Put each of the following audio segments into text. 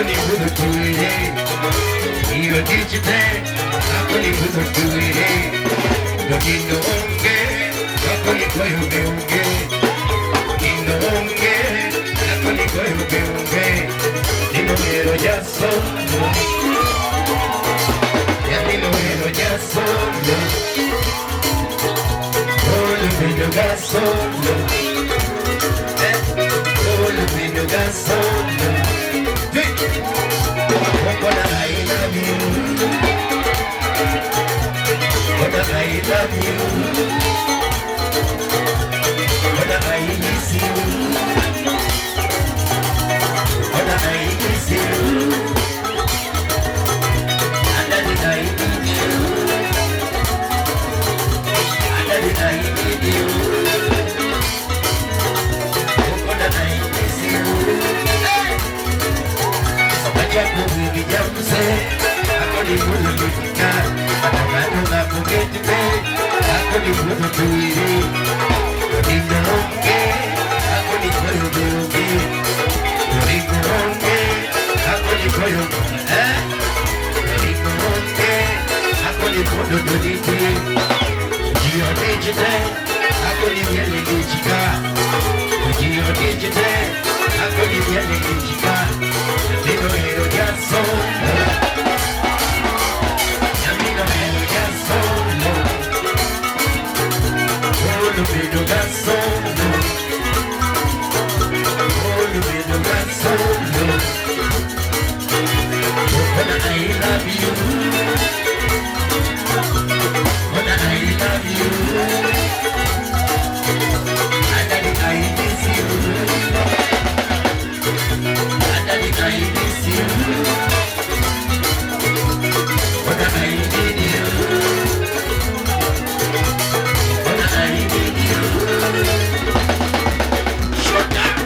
Hakuni budutuire, iyo dijite. Hakuni budutuire, dokino onge. Hakuni koyuge onge, dokino onge. Hakuni koyuge onge, dinero ya solo. Ya dinero ya solo. Solo vino ya solo. Solo vino ya solo. What I love you. What I love you. What I miss you. What I miss you. And I need you. And I need you. What I miss you. Aku bijak se, aku di bulu kita, kadang-kadang aku ketemu, aku di bulu diri, di nongke, aku di koyo diri, di nongke, aku di koyo, di nongke, aku di bulu diri, dia digital, aku di bilik digital, dia digital, aku di bilik digital. Dinero ya solo, ya dinero ya solo, solo dinero ya solo, solo dinero ya solo. When I love you, when I love you, and I miss you. I miss you. When I need you. When I need you. Shut down.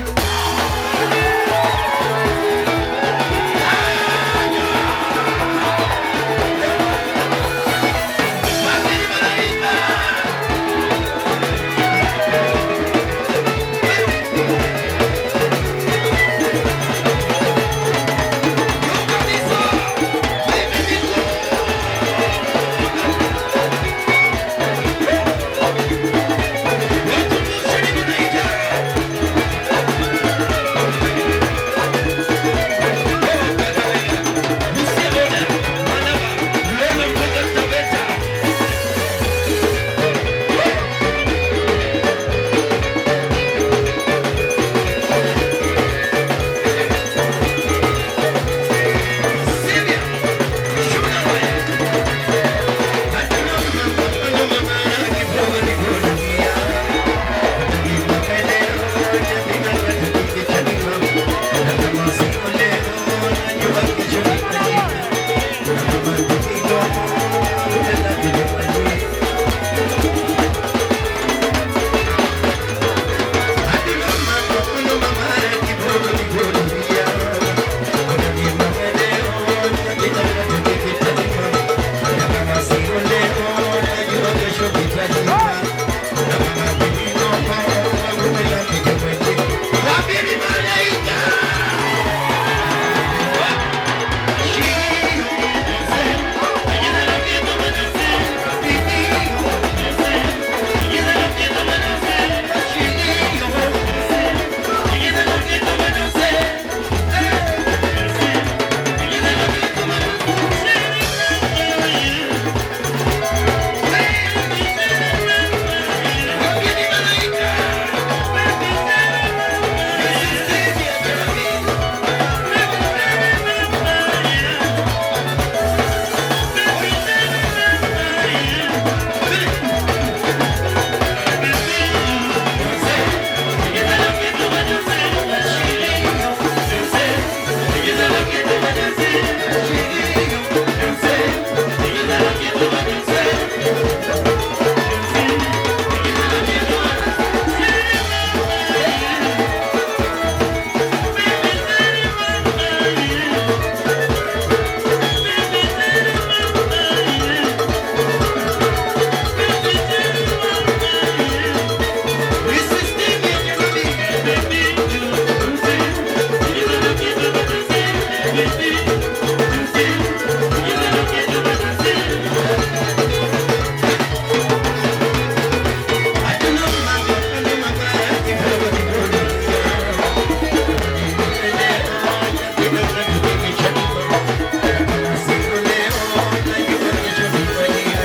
baby.